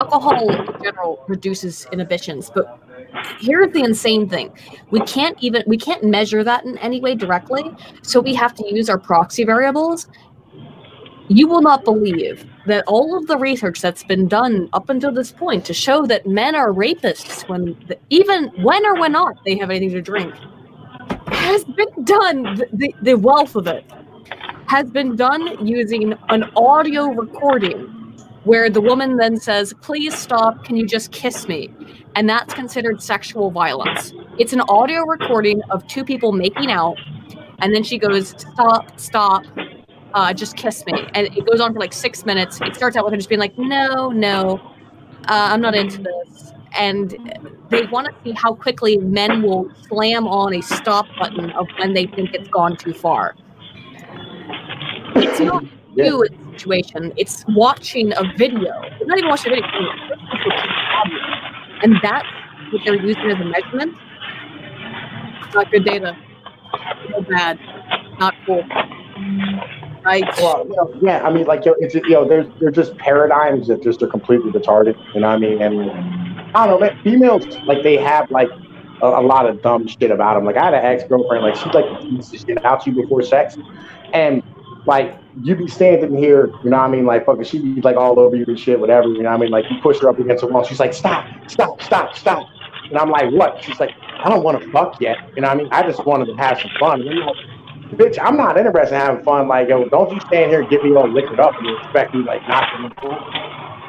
alcohol in general reduces inhibitions, but here's the insane thing. We can't measure that in any way directly, so we have to use our proxy variables. You will not believe that all of the research that's been done up until this point to show that men are rapists even when or when not they have anything to drink has been done. The wealth of it has been done using an audio recording where the woman then says, "Please stop, can you just kiss me?" And that's considered sexual violence. It's an audio recording of two people making out, and then she goes, stop, just kiss me. And it goes on for like 6 minutes. It starts out with her just being like, no, I'm not into this. And they want to see how quickly men will slam on a stop button of when they think it's gone too far. It's not you in the situation. It's watching a video. It's not even watching a video. And that's what they're using as a measurement. Not good data. So bad. Not cool. Right. Well, yeah, I mean, like, it's, they're just paradigms that just are completely retarded. You know what I mean? And I don't know, man, females, like, they have, like, a lot of dumb shit about them. Like, I had an ex-girlfriend, like, she'd, like, tease this shit out to you before sex. And, like, you be standing here, you know what I mean? Like, fucking, she'd be, like, all over you and shit, whatever, you know what I mean? Like, you push her up against the wall, she's like, stop. And I'm like, what? She's like, I don't want to fuck yet. You know what I mean? I just wanted to have some fun. And I'm like, bitch, I'm not interested in having fun. Like, yo, don't you stand here and get me all liquored up and you expect me, like, not to be cool.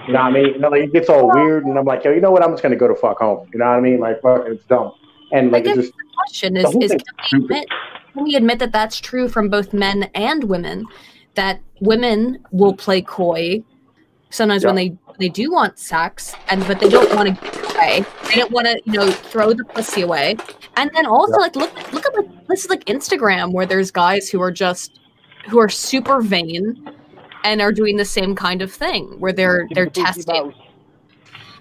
You know what I mean? You know, like, it gets all weird, and I'm like, yo, you know what? I'm just going to go to fuck home. You know what I mean? Like, fuck, it's dumb. And, like, I guess it's just... the question is can we admit that that's true from both men and women, that women will play coy sometimes when they do want sex, but they don't want to give it away. They don't want to, throw the pussy away. And then also, like, look at places like Instagram, where there's guys who are super vain and are doing the same kind of thing, where they're testing.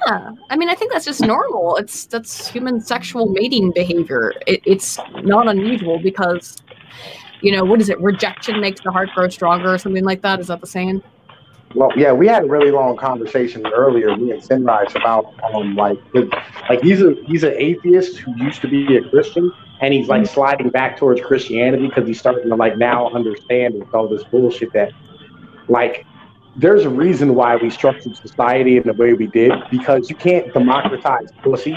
Yeah, I mean, I think that's just normal. That's human sexual mating behavior. It's not unusual because, what is it? Rejection makes the heart grow stronger, or something like that. Is that the saying? Well, yeah, we had a really long conversation earlier, me and Sinrise, about he's an atheist who used to be a Christian, and he's like sliding back towards Christianity because he's starting to like now understand with all this bullshit that like there's a reason why we structured society in the way we did, because you can't democratize pussy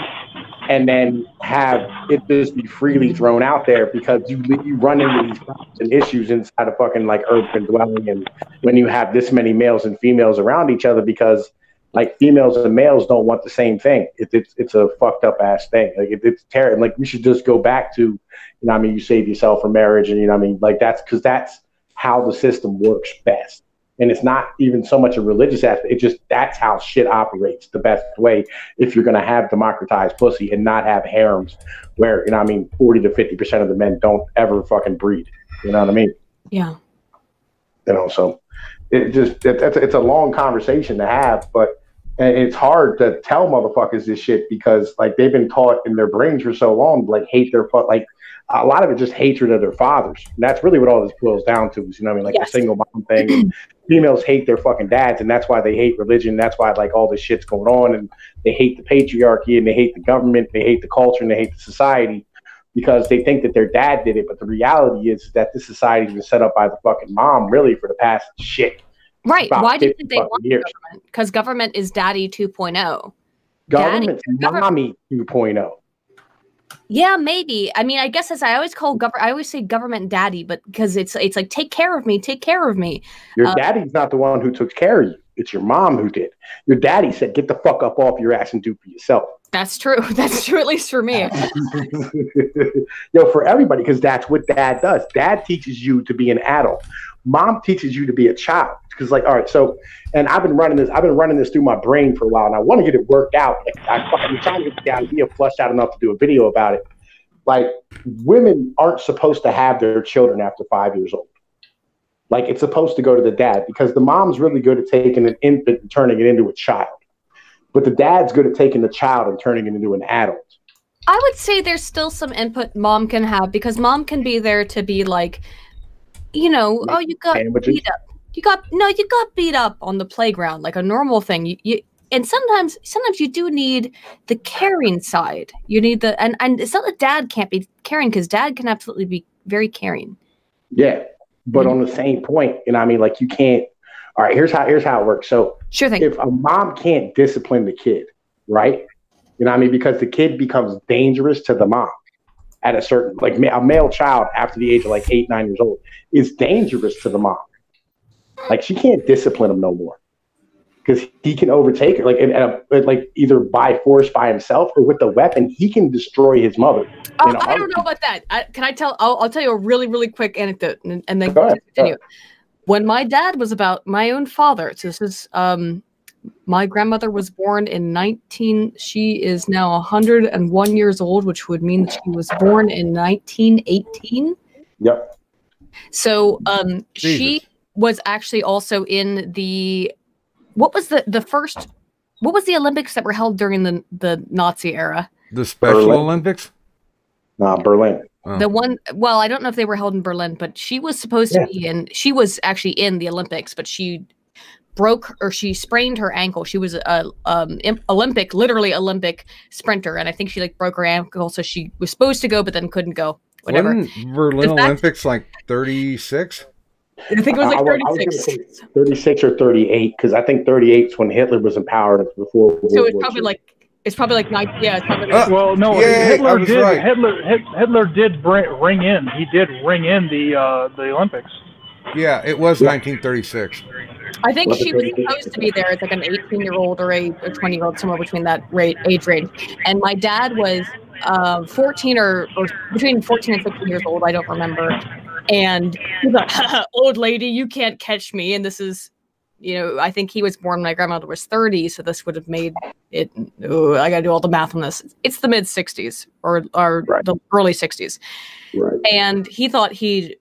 and then have it just be freely thrown out there, because you run into these problems and issues inside a fucking like urban dwelling, and when you have this many males and females around each other, because like females and males don't want the same thing. It's a fucked up ass thing. Like it's terrible. Like we should just go back to, you save yourself for marriage, and like that's because that's how the system works best. And it's not even so much a religious aspect. It just, that's how shit operates the best way if you're going to have democratized pussy and not have harems where, 40 to 50% of the men don't ever fucking breed. You know what I mean? Yeah. So it's a long conversation to have, but it's hard to tell motherfuckers this shit because like they've been taught in their brains for so long, like hate their like a lot of it just hatred of their fathers. And that's really what all this boils down to is, like the single mom thing. And females hate their fucking dads, and that's why they hate religion. That's why like all this shit's going on, and they hate the patriarchy, and they hate the government, they hate the culture, and they hate the society because they think that their dad did it. But the reality is that this society was set up by the fucking mom really for the past shit. Right. Why do you think they want government? Because government is daddy 2.0. Government is mommy 2.0. Yeah, maybe. I mean, I guess as I always say government daddy, but because it's like take care of me. Your daddy's not the one who took care of you. It's your mom who did. Your daddy said, "Get the fuck up off your ass and do for yourself." That's true. That's true, at least for me. For everybody, because that's what dad does. Dad teaches you to be an adult. Mom teaches you to be a child. Because like, all right, so, and I've been running this through my brain for a while, and I want to get it worked out. I'm trying to get the idea fleshed out enough to do a video about it. Like, women aren't supposed to have their children after 5 years old. Like, it's supposed to go to the dad, because the mom's really good at taking an infant and turning it into a child. But the dad's good at taking the child and turning it into an adult. I would say there's still some input mom can have, because mom can be there to be like, you got beat up. You got beat up on the playground, like a normal thing. and sometimes you do need the caring side. You need the and it's not that dad can't be caring, because dad can absolutely be very caring. Yeah, but on the same point, you know what I mean? Like you can't. All right, here's how it works. So Sure thing. if a mom can't discipline the kid, right? You know what I mean? Because the kid becomes dangerous to the mom at a certain, like a male child after the age of like 8, 9 years old is dangerous to the mom. Like she can't discipline him no more because he can overtake her, like either by force by himself or with the weapon, he can destroy his mother. I don't know about that. Can I tell? I'll tell you a really, really quick anecdote, and then continue. When my dad was about my own father, so this is my grandmother was born in she is now 101 years old, which would mean that she was born in 1918. Yep. So she was actually also in what was the Olympics that were held during the Nazi era? The Special Olympics? No, Berlin. Oh. The one, well, I don't know if they were held in Berlin, but she was supposed to be she was actually in the Olympics, but she she sprained her ankle. She was literally Olympic sprinter, and I think she like broke her ankle, so she was supposed to go, but then couldn't go. Whatever. Wasn't Berlin Olympics like 36? I think it was like 36. 36 or 38, because I think 38 is when Hitler was in power before. So it's probably like. It's probably like 9. Yeah, it's probably like well, no, Hitler did. Right. Hitler did ring in. He did ring in the Olympics. Yeah, it was 1936. I think she was supposed to be there as like an 18-year-old or a 20-year-old, somewhere between that age range. And my dad was 14 or between 14 and 15 years old. I don't remember. And he's like, "Old lady, you can't catch me." And this is. I think he was born when my grandmother was 30, so this would have made it. I got to do all the math on this. It's the mid 60s or the early 60s, right. And he thought he'd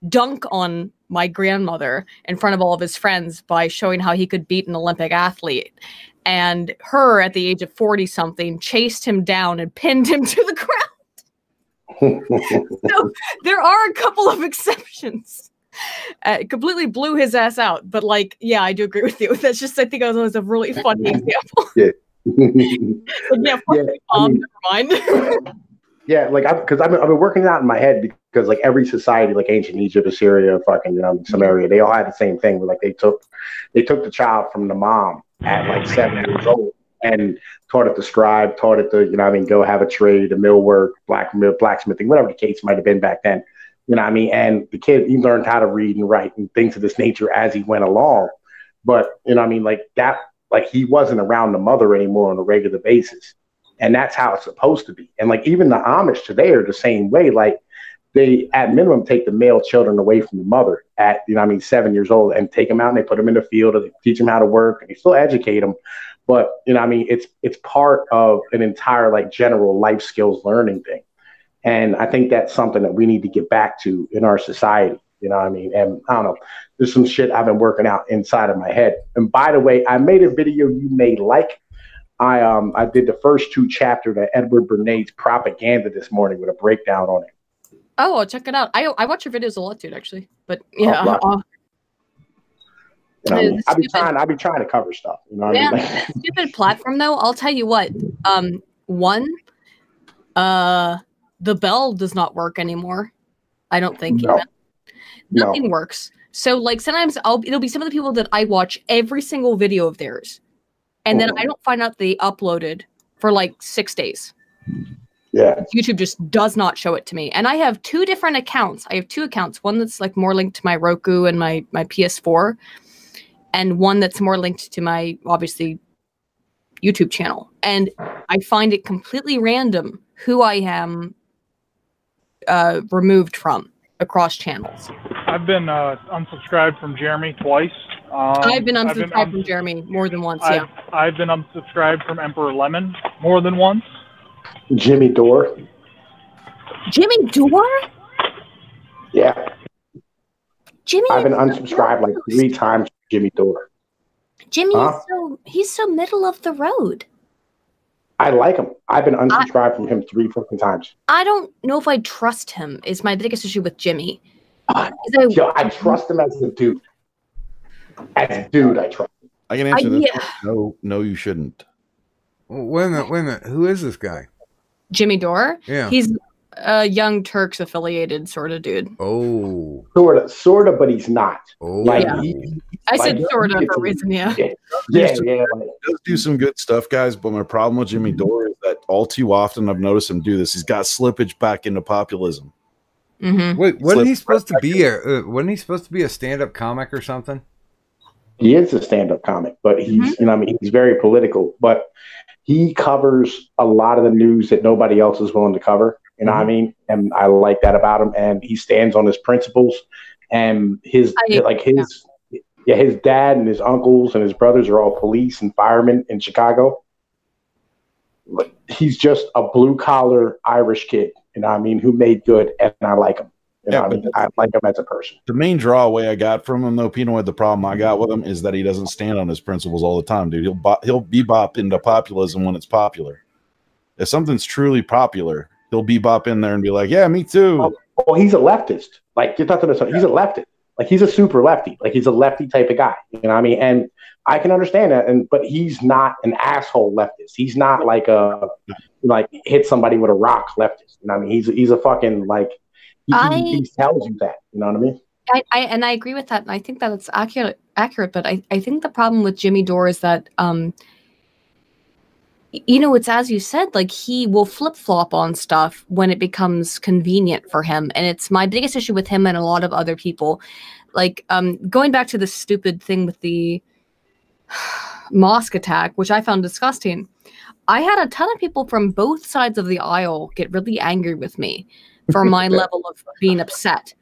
dunk on my grandmother in front of all of his friends by showing how he could beat an Olympic athlete. And her, at the age of 40-something, chased him down and pinned him to the ground. So there are a couple of exceptions. Completely blew his ass out, but I do agree with you. That's just, I think it was a really funny example. Yeah. Never mind. Yeah, because I've been working it out in my head, because like every society, like ancient Egypt, Assyria, fucking Samaria, they all had the same thing. Where they took the child from the mom at like 7 years old and taught it to scribe, taught it to go have a trade, the millwork, blacksmithing, whatever the case might have been back then. And the kid, he learned how to read and write and things of this nature as he went along. But, he wasn't around the mother anymore on a regular basis. And that's how it's supposed to be. And even the Amish today are the same way. They, at minimum, take the male children away from the mother at, 7 years old, and take them out and they put them in the field and they teach them how to work and they still educate them. But, it's part of an entire, general life skills learning thing. And I think that's something that we need to get back to in our society. And I don't know, there's some shit I've been working out inside of my head. And by the way, I made a video you may like. I did the first 2 chapters of Edward Bernade's Propaganda this morning with a breakdown on it. Oh, I'll check it out. I watch your videos a lot, dude, actually. But yeah, I'll be trying to cover stuff. Stupid platform though. I'll tell you what. The bell does not work anymore. I don't think nothing works. So sometimes it'll be some of the people that I watch every single video of theirs, and then I don't find out they uploaded for 6 days. Yeah, YouTube just does not show it to me. And I have 2 different accounts. I have 2 accounts. One that's more linked to my Roku and my PS4, and one that's more linked to my obviously YouTube channel. And I find it completely random who I am removed from across channels. I've been unsubscribed from Jeremy twice. I've been unsubscribed from Jeremy more than once. I've been unsubscribed from Emperor Lemon more than once. Jimmy Dore. Jimmy Dore? Yeah. Jimmy. I've been unsubscribed 3 times from Jimmy Dore. Jimmy he's so middle of the road. I like him. I've been unsubscribed from him 3 fucking times. I don't know if I trust him is my biggest issue with Jimmy. I trust him as a dude. As a dude, I trust him. I can answer this. No, you shouldn't. Wait a minute. Who is this guy? Jimmy Dore? Yeah. He's a Young Turks affiliated sort of dude. Oh. Sort of, but he's not. Oh. Like, yeah. I said sort of for a reason, yeah. Yeah. He does do some good stuff, guys, but my problem with Jimmy Dore is that all too often I've noticed him do this. He's got slippage back into populism. Mm-hmm. Wait, wasn't he supposed to be a stand-up comic or something? He is a stand-up comic, but he's he's very political, but he covers a lot of the news that nobody else is willing to cover. You know what I mean? And I like that about him. And he stands on his principles. And his dad and his uncles and his brothers are all police and firemen in Chicago. But he's just a blue-collar Irish kid, you know what I mean, who made good, and I like him. You know what I mean? I like him as a person. The main draw away I got from him, though, Pinoy, the problem I got with him is that he doesn't stand on his principles all the time, dude. He'll bebop into populism when it's popular. If something's truly popular, he'll bebop in there and be like, yeah, me too. Well, he's a leftist. Like, he's a leftist. Like, he's a super lefty. Like, he's a lefty type of guy. You know what I mean? And I can understand that. But he's not an asshole leftist. He's not like hit somebody with a rock leftist. You know what I mean? He's a fucking like. He tells you that. You know what I mean? I agree with that, and I think that it's accurate. But I think the problem with Jimmy Dore is that it's as you said, like he will flip-flop on stuff when it becomes convenient for him. And it's my biggest issue with him and a lot of other people. Like going back to the stupid thing with the mosque attack, which I found disgusting. I had a ton of people from both sides of the aisle get really angry with me for my level of being upset,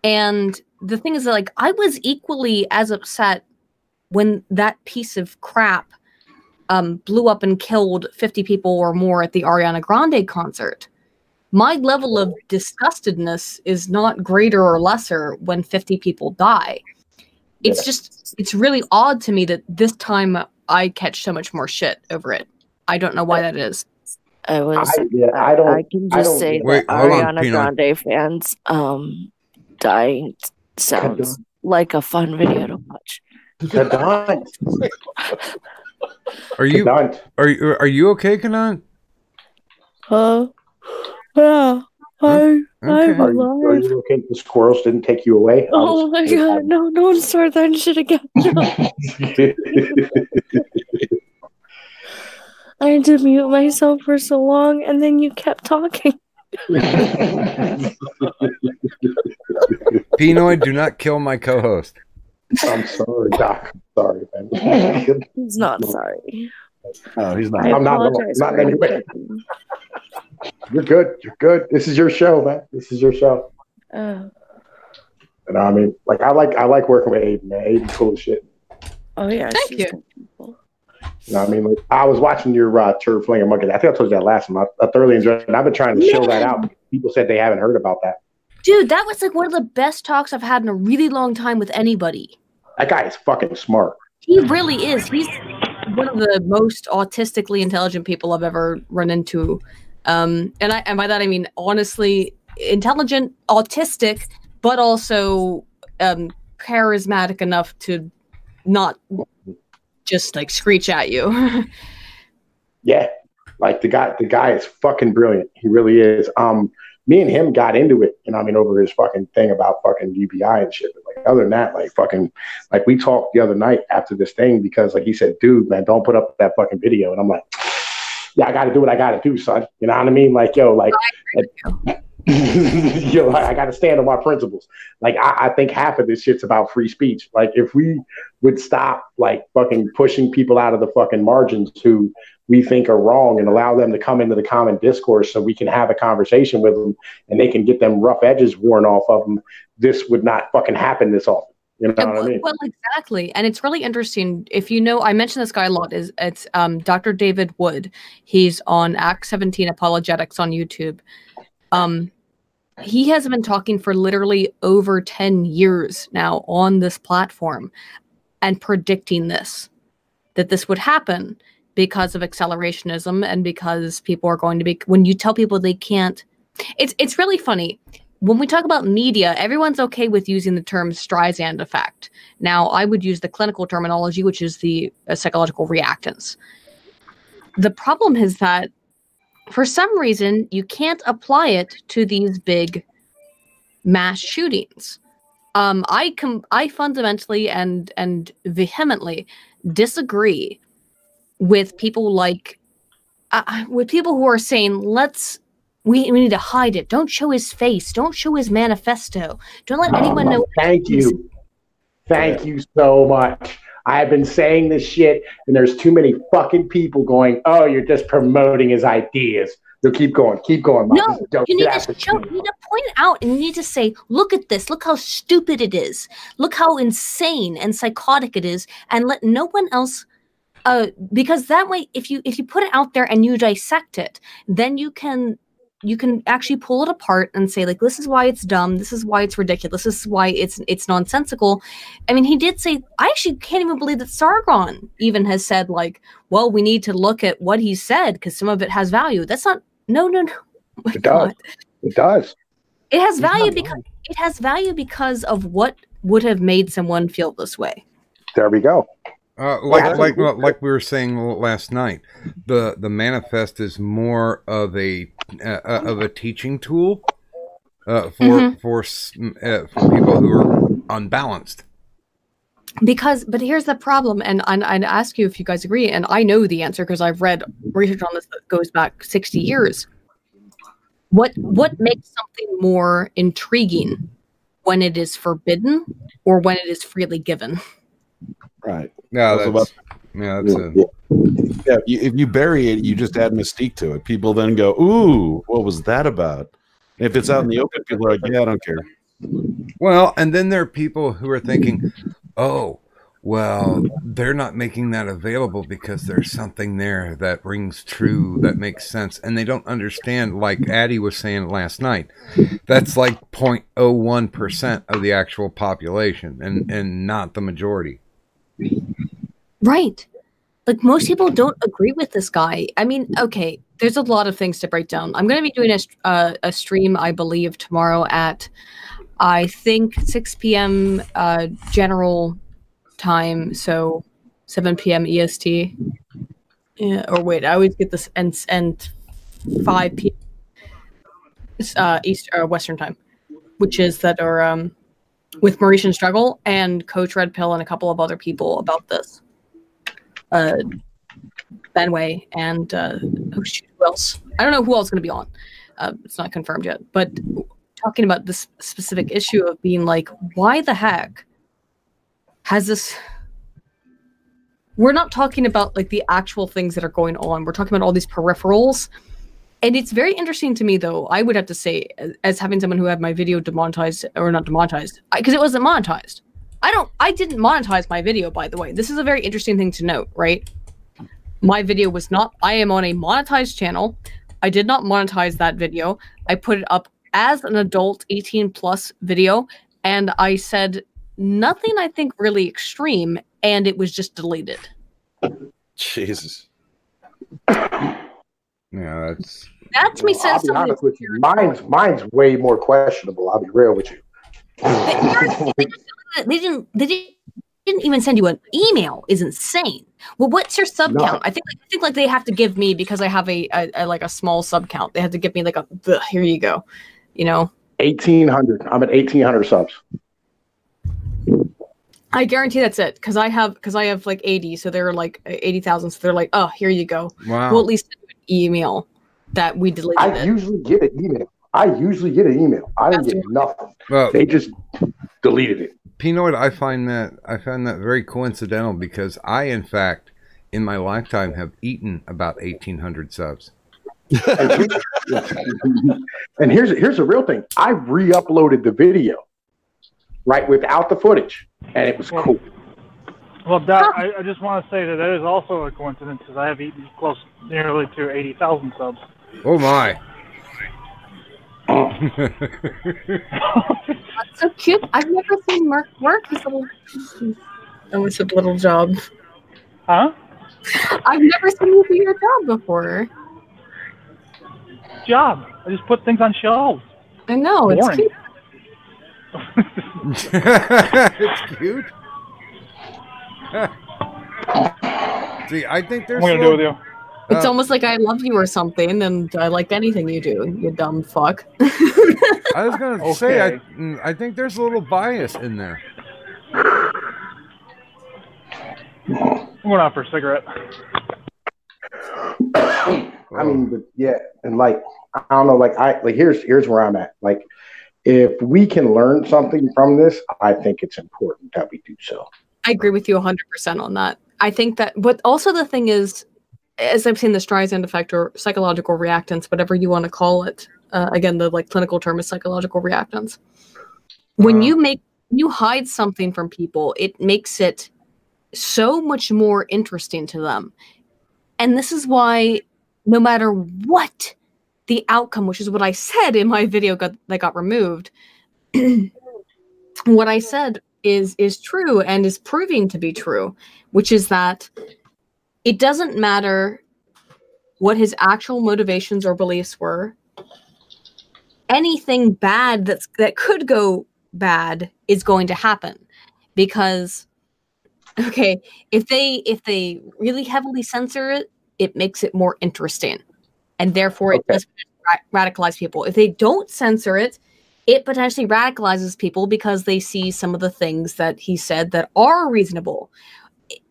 And the thing is that, like, I was equally as upset when that piece of crap blew up and killed 50 people or more at the Ariana Grande concert. My level of disgustedness is not greater or lesser when 50 people die. It's really odd to me that this time I catch so much more shit over it. I don't know why that is. I can just say that Ariana Grande fans dying sounds like a fun video to watch. Are you okay, Kanan? Yeah. I'm alive. Are you okay? The squirrels didn't take you away? Oh my god, no, don't start that shit again. I had to mute myself for so long, and then you kept talking. Pinoy, do not kill my co-host. I'm sorry, Doc. Sorry, man. He's not sorry. No, he's not. I'm not anyway. You're good. You're good. This is your show, man. This is your show. And I mean, like, I like working with Aydin, man. Aydin's cool as shit. Oh yeah, thank you. You know what I mean? Like, I was watching your Turd Flinger Monkey. I think I told you that last time. I thoroughly enjoyed it. I've been trying to show that out. People said they haven't heard about that. Dude, that was like one of the best talks I've had in a really long time with anybody. That guy is fucking smart. He really is. He's one of the most autistically intelligent people I've ever run into. And by that I mean honestly intelligent, autistic, but also charismatic enough to not just like screech at you. Yeah, like the guy is fucking brilliant. He really is. Me and him got into it, you know what I mean, over his fucking thing about fucking UBI and shit. But like other than that, like we talked the other night after this thing because like he said, dude, man, don't put up that fucking video. And I'm like, yeah, I got to do what I got to do, son. You know what I mean? Like, yo, like, yo, I got to stand on my principles. Like, I think half of this shit's about free speech. Like, if we would stop, like, fucking pushing people out of the fucking margins who we think are wrong and allow them to come into the common discourse so we can have a conversation with them and they can get them rough edges worn off of them, this would not fucking happen this often. You know what I mean? Well, exactly. And it's really interesting. If you know, I mention this guy a lot. It's Dr. David Wood. He's on Act 17 Apologetics on YouTube. He has been talking for literally over 10 years now on this platform and predicting that this would happen because of accelerationism and because people are going to be, when you tell people they can't, it's really funny. when we talk about media, everyone's okay with using the term Streisand effect. Now, I would use the clinical terminology, which is the psychological reactance. The problem is that for some reason, you can't apply it to these big mass shootings. I fundamentally and vehemently disagree with people like with people who are saying we need to hide it. Don't show his face. Don't show his manifesto. Don't let anyone know. Thank you. Thank you so much. I have been saying this shit, and there's too many fucking people going, oh, you're just promoting his ideas. So keep going. No, you need to point it out, and you need to say, look at this. Look how stupid it is. Look how insane and psychotic it is, and let no one else. Because that way, if you put it out there and you dissect it, then you can actually pull it apart and say, like, this is why it's dumb, this is why it's ridiculous, this is why it's nonsensical. I mean, he did say, I actually can't even believe that Sargon even has said, like, well, we need to look at what he said because some of it has value. That's not no. It does. It does. It has value because of what would have made someone feel this way. There we go. Like we were saying last night, the manifest is more of a teaching tool for people who are unbalanced. But here's the problem, and I'd ask you if you guys agree, and I know the answer because I've read research on this that goes back 60 years. What makes something more intriguing when it is forbidden or when it is freely given? Right. Yeah, if you bury it, you just add mystique to it. People then go, ooh, what was that about? If it's out in the open, people are like, yeah, I don't care. Well, and then there are people who are thinking, oh, well, they're not making that available because there's something there that rings true, that makes sense. And they don't understand, like Addie was saying last night, that's like 0.01% of the actual population and not the majority. Right. Like, most people don't agree with this guy. I mean, okay, there's a lot of things to break down. I'm going to be doing a stream, I believe, tomorrow at, I think, 6 p.m. General time, so 7 p.m. EST. Yeah, or wait, I always get this and 5 p.m. East Western time, which is that are with Mauritian Struggle and Coach Red Pill and a couple of other people about this. Benway and who else? I don't know who else is going to be on. It's not confirmed yet. But talking about this specific issue of being like, why the heck has this? We're not talking about like the actual things that are going on. We're talking about all these peripherals. And it's very interesting to me, though, I would have to say, as having someone who had my video demonetized, or not demonetized, because it wasn't monetized. I didn't monetize my video, by the way. This is a very interesting thing to note, right? My video was not, I am on a monetized channel. I did not monetize that video. I put it up as an adult 18 plus video, and I said nothing, I think, really extreme, and it was just deleted. Jesus. Yeah, that's me says something. I'll be honest with you. Mine's way more questionable. I'll be real with you. They didn't even send you an email. Is insane. Well, what's your sub count? I think like they have to give me, because I have a like a small sub count. They have to give me like here you go, 1,800. I'm at 1,800 subs. I guarantee that's it, because I have like 80, so they're like 80,000. So they're like, oh, here you go. Wow. We'll at least send you an email that we deleted. I usually get an email. I didn't get nothing. Well, they just deleted it. Pinoid, I find that very coincidental, because I, in fact, in my lifetime, have eaten about 1,800 subs. And here's the real thing. I re-uploaded the video, right, without the footage, and it was cool. Well, I just want to say that is also a coincidence, because I have eaten nearly to 80,000 subs. Oh my! That's so cute. I've never seen Mark work. That was a little job. Huh? I've never seen you do your job before. Job. I just put things on shelves. I know, it's cute. It's cute. See, I think there's. What am I gonna do with you? It's almost like I love you or something, and I like anything you do, you dumb fuck. I was gonna say, I think there's a little bias in there. I'm going out for a cigarette. I mean, but yeah, and like I don't know, here's where I'm at. Like, if we can learn something from this, I think it's important that we do so. I agree with you 100% on that. I think that, but also the thing is, as I've seen the Streisand effect or psychological reactance, whatever you want to call it, again, the clinical term is psychological reactance. When you hide something from people, it makes it so much more interesting to them. And this is why no matter what the outcome, which is what I said in my video that got removed, what I said is true and is proving to be true, which is that it doesn't matter what his actual motivations or beliefs were. Anything bad that could go bad is going to happen, because okay, if they really heavily censor it, it makes it more interesting, and therefore it does radicalize people. If they don't censor it, it potentially radicalizes people because they see some of the things that he said that are reasonable.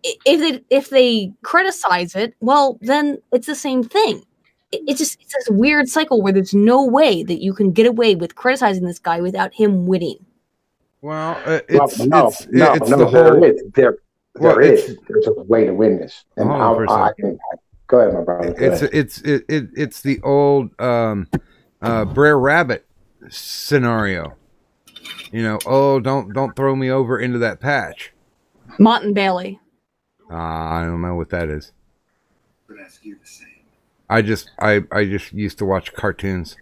If they criticize it, well, then it's the same thing. It's this weird cycle where there's no way that you can get away with criticizing this guy without him winning. Well, There's a way to win this. And go ahead, my brother. It's the old Brer Rabbit scenario. You know, oh, don't throw me over into that patch. Mott and Bailey. I don't know what that is. I just used to watch cartoons.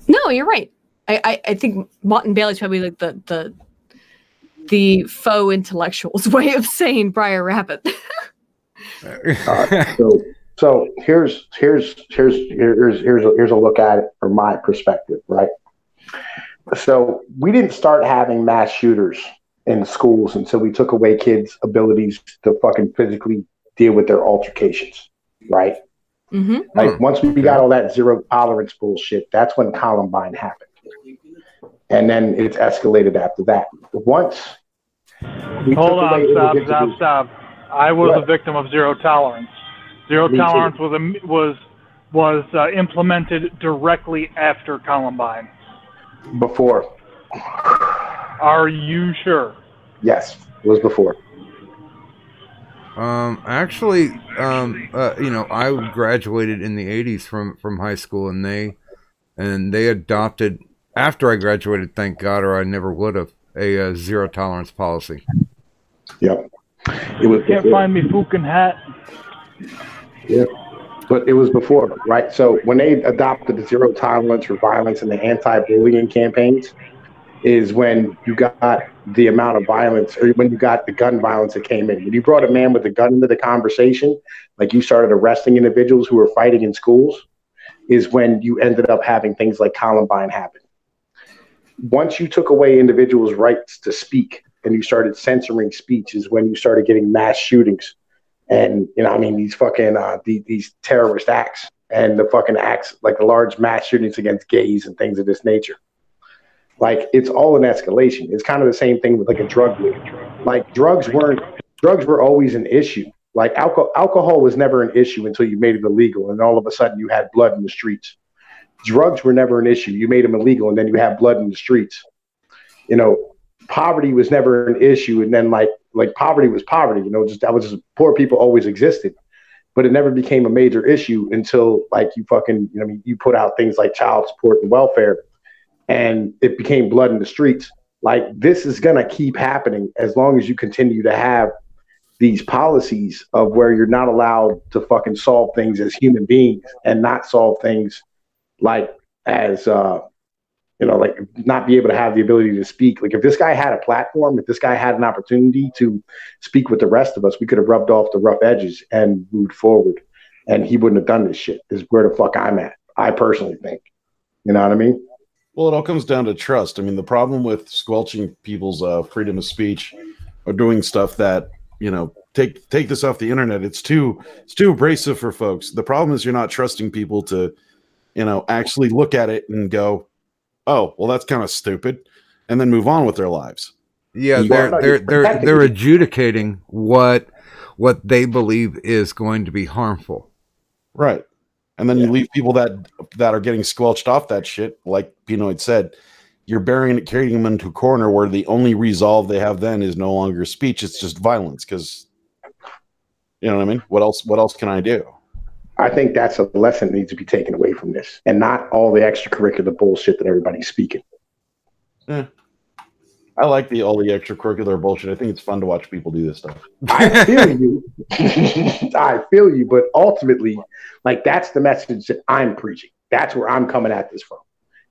No, you're right. I think Mott and Bailey's probably like the faux intellectual's way of saying Briar Rabbit. So here's a look at it from my perspective, right? So we didn't start having mass shooters in schools until we took away kids' abilities to fucking physically deal with their altercations, right? Mm-hmm. Like once we got all that zero tolerance bullshit, that's when Columbine happened, and then it's escalated after that. Once we stop. I was a victim of zero tolerance. Zero tolerance was implemented directly after Columbine. Before. Are you sure? Yes, it was before. Actually, I graduated in the 80s from high school, and they adopted, after I graduated, thank God, or I never would have, a zero tolerance policy. Yep. Can't find me fucking hat. Yeah. But it was before, right? So when they adopted the zero tolerance for violence and the anti-bullying campaigns is when you got the amount of violence, or when you got the gun violence that came in. When you brought a man with a gun into the conversation, like you started arresting individuals who were fighting in schools, is when you ended up having things like Columbine happen. Once you took away individuals' rights to speak and you started censoring speech is when you started getting mass shootings. And, these fucking, these terrorist acts and the fucking acts, like the large mass shootings against gays and things of this nature. Like, it's all an escalation. It's kind of the same thing with like a drug league. Like drugs were always an issue. Like alcohol was never an issue until you made it illegal. And all of a sudden you had blood in the streets. Drugs were never an issue. You made them illegal and then you had blood in the streets. Poverty was never an issue. And then like poverty was poverty, that was just poor people always existed, but it never became a major issue until like you fucking, you put out things like child support and welfare and it became blood in the streets. Like this is going to keep happening as long as you continue to have these policies of where you're not allowed to fucking solve things as human beings and not solve things like as, like not be able to have the ability to speak. Like if this guy had a platform, if this guy had an opportunity to speak with the rest of us, we could have rubbed off the rough edges and moved forward. And he wouldn't have done this shit is where the fuck I'm at. I personally think, you know what I mean? Well, it all comes down to trust. I mean, the problem with squelching people's freedom of speech or doing stuff that, you know, take this off the internet, it's too abrasive for folks. The problem is you're not trusting people to, you know, actually look at it and go, oh, well, that's kind of stupid, and then move on with their lives. Yeah, they're adjudicating what they believe is going to be harmful. Right. And then you leave people that are getting squelched off that shit, like Pinoid said, you're carrying them into a corner where the only resolve they have then is no longer speech, it's just violence, because, you know what I mean? What else can I do? I think that's a lesson that needs to be taken away from this, and not all the extracurricular bullshit that everybody's speaking. Yeah. I like all the extracurricular bullshit. I think it's fun to watch people do this stuff. I feel you. I feel you, but ultimately, like, that's the message that I'm preaching. That's where I'm coming at this from.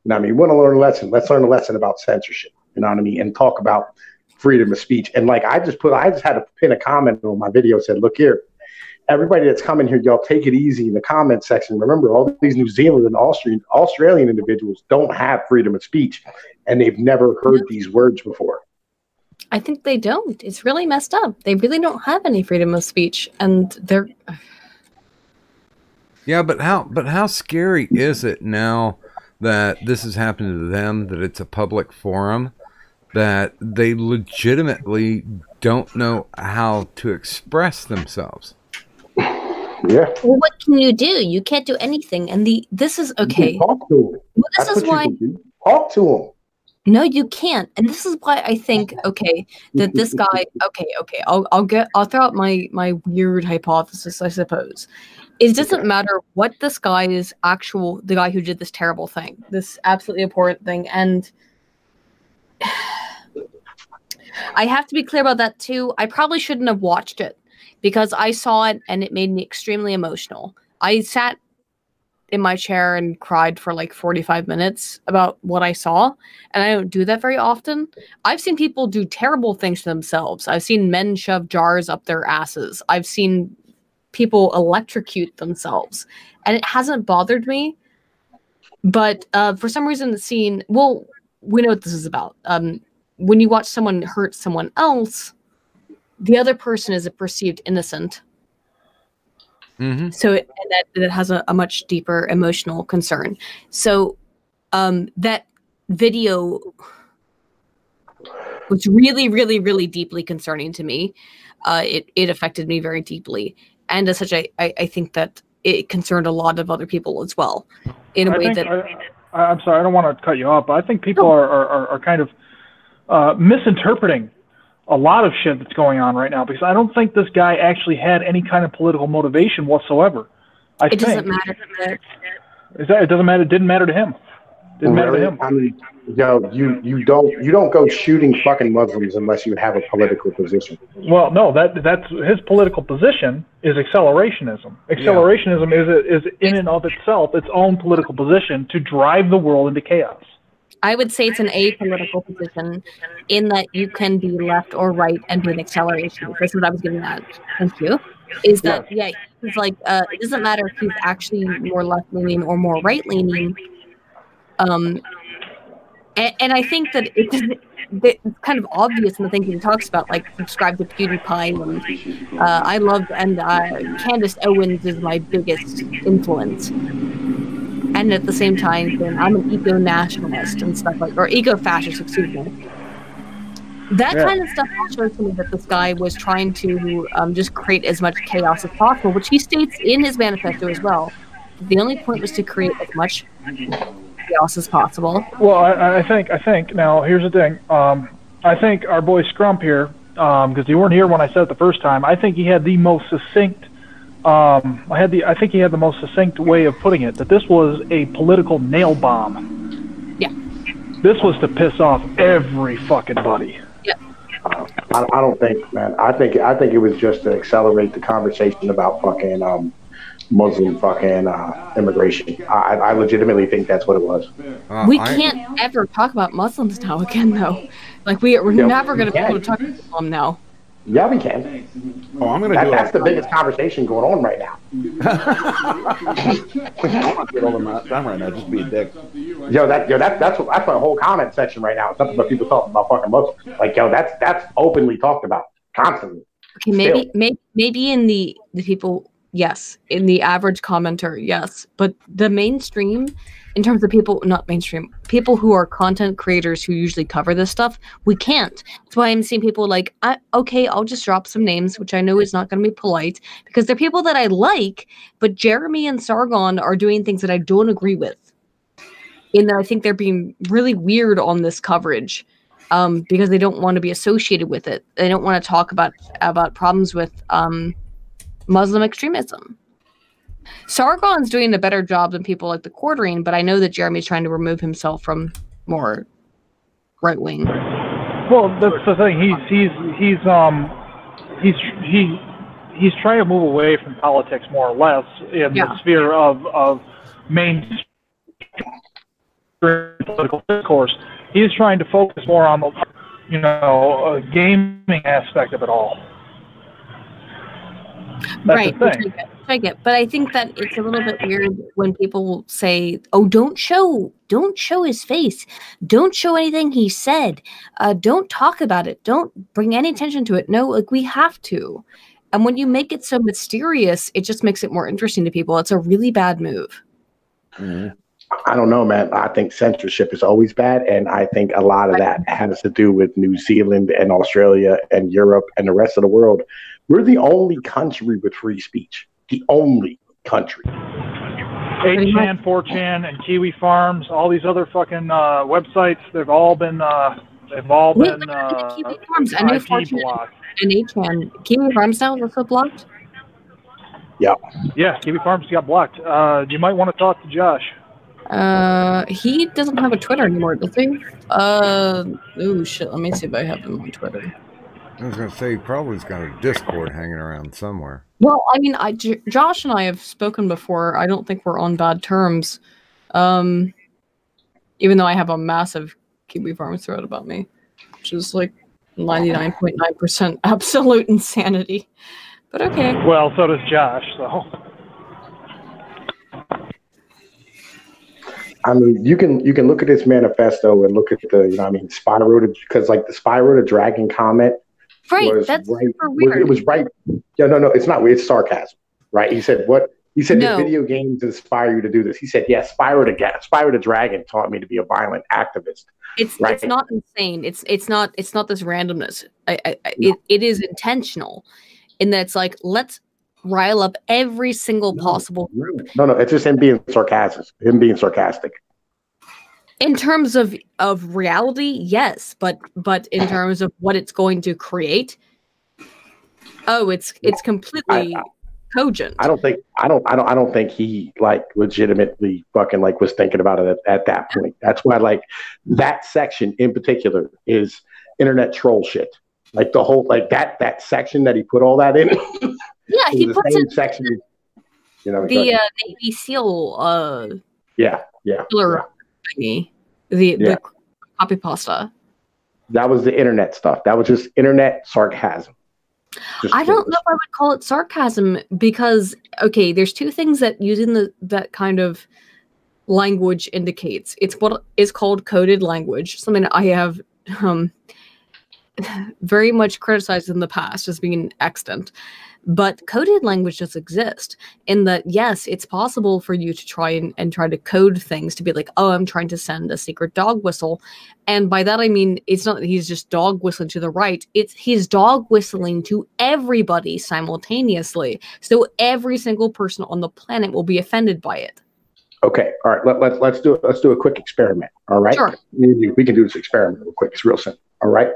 You know what I mean? We want to learn a lesson. Let's learn a lesson about censorship. You know what I mean? And talk about freedom of speech. And like I just had to pin a comment on my video that said, look here, everybody that's coming here, y'all take it easy in the comment section. Remember, all these New Zealand and Australian individuals don't have freedom of speech, and they've never heard these words before. I think they don't. It's really messed up. They really don't have any freedom of speech, and they're... Yeah, but how scary is it now that this has happened to them, that it's a public forum, that they legitimately don't know how to express themselves? Yeah. Well, what can you do? You can't do anything. And this is okay. Talk to them. Well, this is why. Talk to them. No, you can't. And this is why I think, okay, that this guy, okay, I'll throw out my weird hypothesis, I suppose. It doesn't matter what this guy is the guy who did this terrible thing, this absolutely abhorrent thing. And I have to be clear about that too. I probably shouldn't have watched it, because I saw it and it made me extremely emotional. I sat in my chair and cried for like 45 minutes about what I saw, and I don't do that very often. I've seen people do terrible things to themselves. I've seen men shove jars up their asses. I've seen people electrocute themselves, and it hasn't bothered me. But for some reason, the scene, well, we know what this is about. When you watch someone hurt someone else, the other person is a perceived innocent. Mm-hmm. So that has a much deeper emotional concern. So that video was really, really, really deeply concerning to me. It affected me very deeply. And as such, I think that it concerned a lot of other people as well. In a way that... I'm sorry, I don't want to cut you off, but I think people are kind of misinterpreting a lot of shit that's going on right now, because I don't think this guy actually had any kind of political motivation whatsoever. It doesn't matter. It doesn't matter. It didn't matter to him. Didn't matter to him. I mean, you don't go shooting fucking Muslims unless you have a political position. Well, no, that's his political position is accelerationism. Accelerationism is in and of itself its own political position to drive the world into chaos. I would say it's an apolitical position in that you can be left or right and do an acceleration. That's what I was getting at. Thank you. Is that, he's like, it doesn't matter if he's actually more left-leaning or more right-leaning. And I think that it's kind of obvious in the things he talks about, like subscribe to PewDiePie, and I love, and Candace Owens is my biggest influence. And at the same time, then I'm an eco-nationalist and stuff like, or eco-fascist, excuse me. That kind of stuff shows to me that this guy was trying to just create as much chaos as possible, which he states in his manifesto as well. The only point was to create as much chaos as possible. Well, I think now here's the thing. I think our boy Scrump here, because you weren't here when I said it the first time, I think he had the most succinct. I think he had the most succinct way of putting it, that this was a political nail bomb. Yeah. This was to piss off every fucking buddy. Yeah. I don't think, man. I think it was just to accelerate the conversation about fucking Muslim fucking immigration. I legitimately think that's what it was. We can't ever talk about Muslims now again, though. Like we're never going to be able to talk about Islam now. Yeah, we can. Oh, I'm gonna do that's the biggest conversation going on right now. I don't want to get all the time right now. Just be a dick. That's my whole comment section right now. It's nothing but people talking about fucking Muslims. Like, yo, that's openly talked about constantly. Okay, maybe in the people, yes, in the average commenter, yes, but the mainstream, in terms of people, not mainstream, people who are content creators who usually cover this stuff, we can't. That's why I'm seeing people like, okay, I'll just drop some names, which I know is not going to be polite, because they're people that I like, but Jeremy and Sargon are doing things that I don't agree with. In that I think they're being really weird on this coverage. Because they don't want to be associated with it. They don't want to talk about problems with Muslim extremism. Sargon's doing a better job than people like the Quartering, but I know that Jeremy's trying to remove himself from more right wing. Well, that's the thing. He's trying to move away from politics more or less in the sphere of mainstream political discourse. He's trying to focus more on the, gaming aspect of it all. That's right, the thing. which I get. But I think that it's a little bit weird when people say, "Oh, don't show his face, don't show anything he said, don't talk about it, don't bring any attention to it." No, like we have to. And when you make it so mysterious, it just makes it more interesting to people. It's a really bad move. Mm-hmm. I don't know, man. I think censorship is always bad, and I think a lot of that has to do with New Zealand and Australia and Europe and the rest of the world. We're the only country with free speech. The only country. 8chan, 4chan, and Kiwi Farms, all these other fucking websites, they've all been Kiwi Farms. I know 4chan and 8chan. Kiwi Farms now is also blocked? Yeah. Yeah, Kiwi Farms got blocked. You might want to talk to Josh. He doesn't have a Twitter anymore, does he? Oh shit, let me see if I have him on Twitter. I was gonna say, he probably's got a Discord hanging around somewhere. Well, I mean, Josh and I have spoken before. I don't think we're on bad terms. Even though I have a massive Kiwi Farms thread about me, which is like 99.9% absolute insanity. But okay. Well, so does Josh, so... I mean, you can look at this manifesto and look at the, Spyro, because like the Spyro the Dragon comment, right? That's super weird. It was right. Yeah, no, it's not weird. It's sarcasm, right? He said what? He said, no. Video games inspire you to do this. He said, yes, Spyro the Dragon taught me to be a violent activist. It's not insane. It's not this randomness. It is intentional, in that it's like, let's rile up every single possible group. No, it's just him being sarcastic. In terms of reality, yes, but in terms of what it's going to create, it's completely cogent. I don't think he like legitimately fucking like was thinking about it at that point. That's why like that section in particular is internet troll shit. Like the whole like that section that he put all that in. Yeah, he puts it section. The Navy SEAL. Yeah. Thingy, the copy pasta. That was the internet stuff. That was just internet sarcasm. I don't know if I would call it sarcasm, because okay, there's two things that using that kind of language indicates. It's what is called coded language, something that I have very much criticized in the past as being extant. But coded language does exist, in that, yes, it's possible for you to try to code things to be like, oh, I'm trying to send a secret dog whistle. And by that, I mean, it's not that he's just dog whistling to the right. He's dog whistling to everybody simultaneously. So every single person on the planet will be offended by it. Okay. All right. Let's do a quick experiment. All right. Sure. We can do this experiment real quick. It's real simple. All right.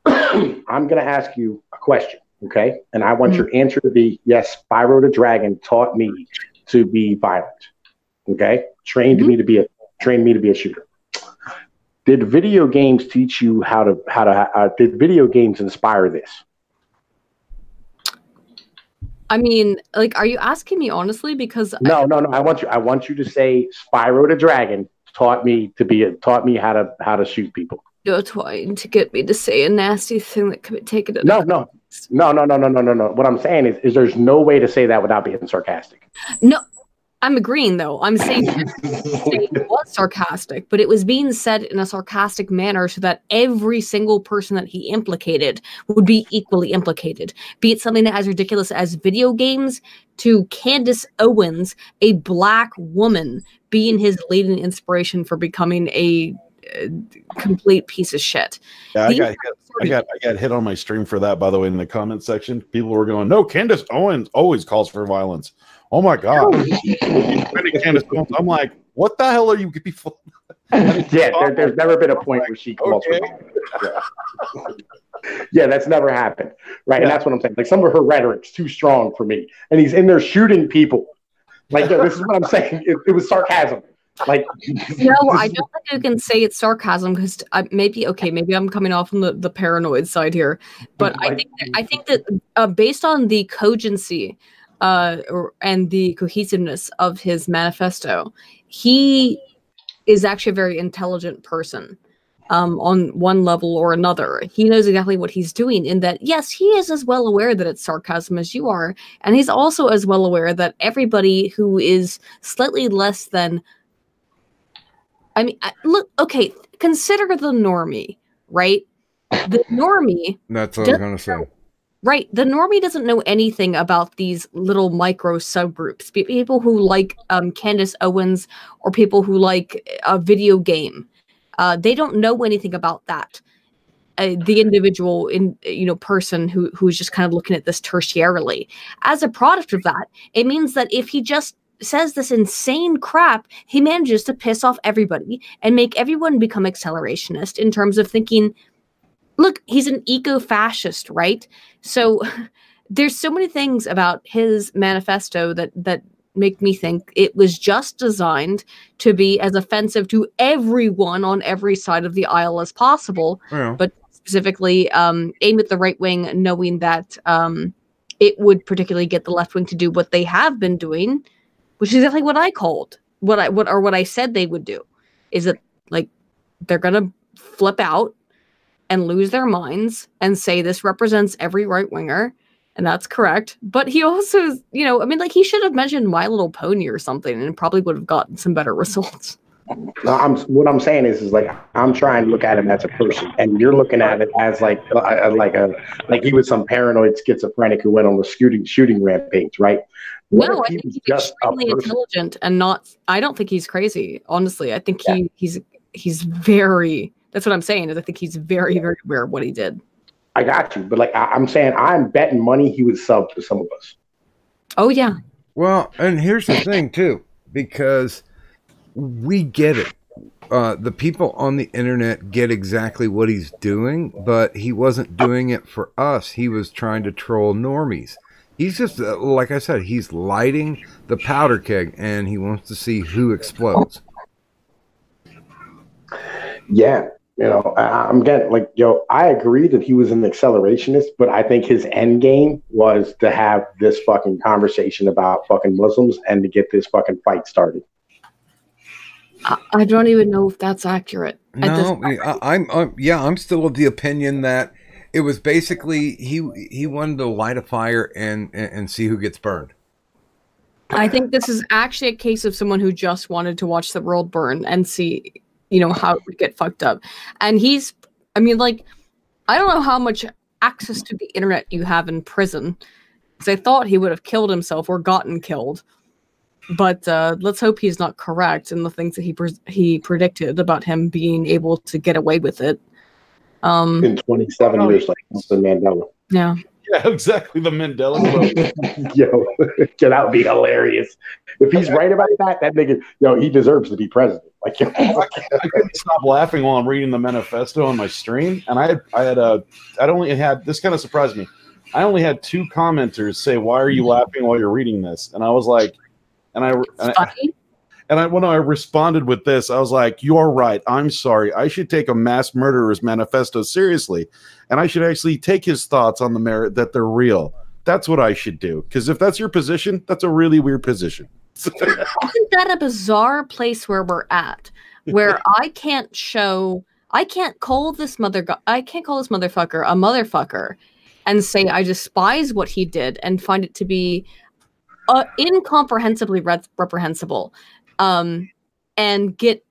I'm going to ask you a question. Okay, and I want your answer to be yes. Spyro the Dragon taught me to be violent. Okay, trained me to be a shooter. Did video games teach you how to? Did video games inspire this? I mean, like, are you asking me honestly? Because no. I want you to say Spyro the Dragon taught me how to shoot people. You're trying to get me to say a nasty thing that could be taken. No. What I'm saying is there's no way to say that without being sarcastic. No, I'm agreeing, though. I'm saying it was sarcastic, but it was being said in a sarcastic manner so that every single person that he implicated would be equally implicated. Be it something as ridiculous as video games to Candace Owens, a black woman, being his leading inspiration for becoming a complete piece of shit. Yeah, I got hit on my stream for that, by the way, in the comment section. People were going, no, Candace Owens always calls for violence. Oh my God. Candace Owens. I'm like, what the hell are you people? Yeah, there's never been a point where she calls for violence. Yeah, that's never happened. Right. Yeah. And that's what I'm saying. Like, some of her rhetoric's too strong for me. And he's in there shooting people. Like, this is what I'm saying. It was sarcasm. Like, no, I don't think you can say it's sarcasm, because maybe I'm coming off on the paranoid side here, but I think that based on the cogency and the cohesiveness of his manifesto, he is actually a very intelligent person on one level or another. He knows exactly what he's doing, in that, yes, he is as well aware that it's sarcasm as you are, and he's also as well aware that everybody who is slightly less than, I mean, look, okay, consider the normie, right? The normie... That's what I was going to say. Right. The normie doesn't know anything about these little micro subgroups. People who like Candace Owens, or people who like a video game. They don't know anything about that. The individual person who's just kind of looking at this tertiarily. As a product of that, it means that if he just says this insane crap, he manages to piss off everybody and make everyone become accelerationist in terms of thinking, look, he's an eco-fascist, right? So there's so many things about his manifesto that make me think it was just designed to be as offensive to everyone on every side of the aisle as possible, but specifically aim at the right wing, knowing that it would particularly get the left wing to do what they have been doing, which is exactly what I called, what I said they would do, is that, like, they're gonna flip out and lose their minds and say this represents every right winger, and that's correct. But he also, he should have mentioned My Little Pony or something, and probably would have gotten some better results. What I'm saying is like, I'm trying to look at him as a person, and you're looking at it as like he was some paranoid schizophrenic who went on the shooting rampage, right? No, I think he's extremely intelligent and not. I don't think he's crazy. Honestly, I think he's very. That's what I'm saying. Is I think he's very, very aware of what he did. I got you, but like I'm saying, I'm betting money he would sub to some of us. Oh yeah. Well, and here's the thing too, because we get it. The people on the internet get exactly what he's doing, but he wasn't doing it for us. He was trying to troll normies. He's just, like I said, he's lighting the powder keg, and he wants to see who explodes. Yeah. I'm getting like, I agree that he was an accelerationist, but I think his end game was to have this fucking conversation about fucking Muslims and to get this fucking fight started. I don't even know if that's accurate. No, I'm still of the opinion that it was basically he wanted to light a fire and see who gets burned. I think this is actually a case of someone who just wanted to watch the world burn and see, how it would get fucked up. And I don't know how much access to the internet you have in prison, because I thought he would have killed himself or gotten killed. But let's hope he's not correct in the things that he predicted about him being able to get away with it. In 27 years, like Nelson Mandela. Yeah. Yeah, exactly. The Mandela Effect. That would be hilarious. If he's right about that nigga, he deserves to be president. Like, I couldn't stop laughing while I'm reading the manifesto on my stream, and I'd only had, this kind of surprised me. I only had 2 commenters say, "Why are you laughing while you're reading this?" And I was like, when I responded with this, I was like, "You are right. I'm sorry. I should take a mass murderer's manifesto seriously, and I should actually take his thoughts on the merit that they're real. That's what I should do. Because if that's your position, that's a really weird position." Isn't that a bizarre place where we're at, where I can't call this motherfucker a motherfucker and say I despise what he did and find it to be incomprehensibly reprehensible, and get,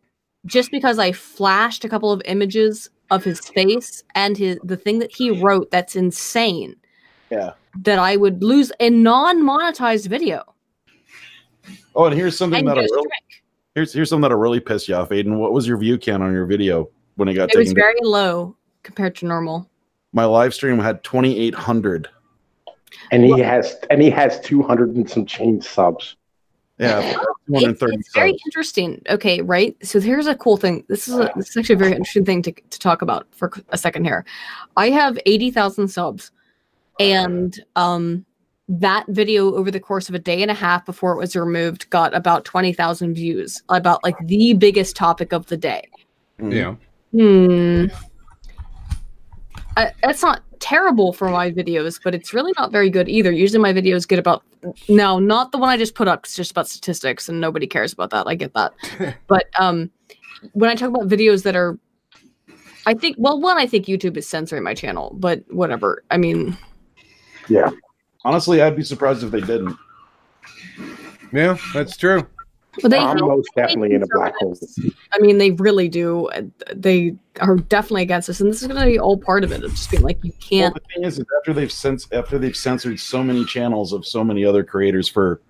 just because I flashed a couple of images of his face and the thing that he wrote that's insane. Yeah. That I would lose a non-monetized video. Oh, and here's something here's something that'll really piss you off, Aydin. What was your view count on your video when it got taken? It was very low compared to normal. My live stream had 2,800. And he has 200 and some change subs. Yeah, 230 it's very interesting. Okay, right? So here's a cool thing. This is actually a very interesting thing to talk about for a second here. I have 80,000 subs, and that video over the course of a day and a half before it was removed got about 20,000 views about like the biggest topic of the day. Yeah. That's not terrible for my videos, but it's really not very good either. Usually my videos get about, no, not the one I just put up. It's just about statistics and nobody cares about that. I get that. But when I talk about videos that are, I think YouTube is censoring my channel, but whatever. I mean. Yeah. Honestly, I'd be surprised if they didn't. Yeah, that's true. Well, I'm most definitely in a black hole. I mean, they really do. They are definitely against us, and this is going to be all part of it. It's just being like, you can't. Well, the thing is after they've censored so many channels of so many other creators for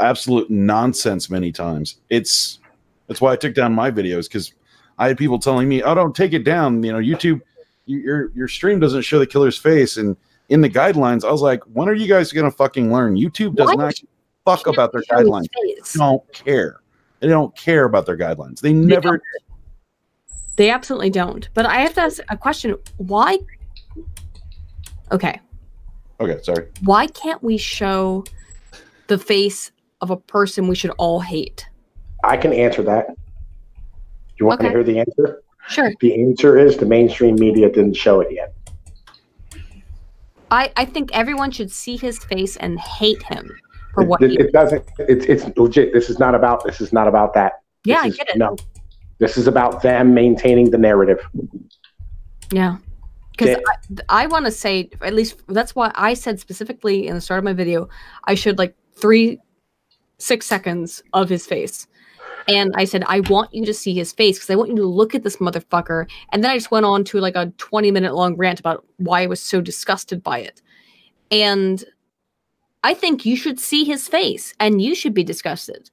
absolute nonsense many times, that's why I took down my videos, because I had people telling me, "Oh, don't take it down." You know, YouTube, your stream doesn't show the killer's face, and in the guidelines, I was like, "When are you guys going to fucking learn?" YouTube does not fuck about their guidelines. They don't care. They don't care about their guidelines. They never. They absolutely don't. But I have to ask a question. Why? Okay. Okay, sorry. Why can't we show the face of a person we should all hate? I can answer that. Do you want to hear the answer? Sure. The answer is the mainstream media didn't show it yet. I think everyone should see his face and hate him. It doesn't. It's legit. This is not about that. Yeah, I get it. No, this is about them maintaining the narrative. Yeah, because I want to say, at least that's why I said specifically in the start of my video, I showed like 6 seconds of his face, and I said I want you to see his face because I want you to look at this motherfucker. And then I just went on to like a 20-minute long rant about why I was so disgusted by it, and I think you should see his face and you should be disgusted.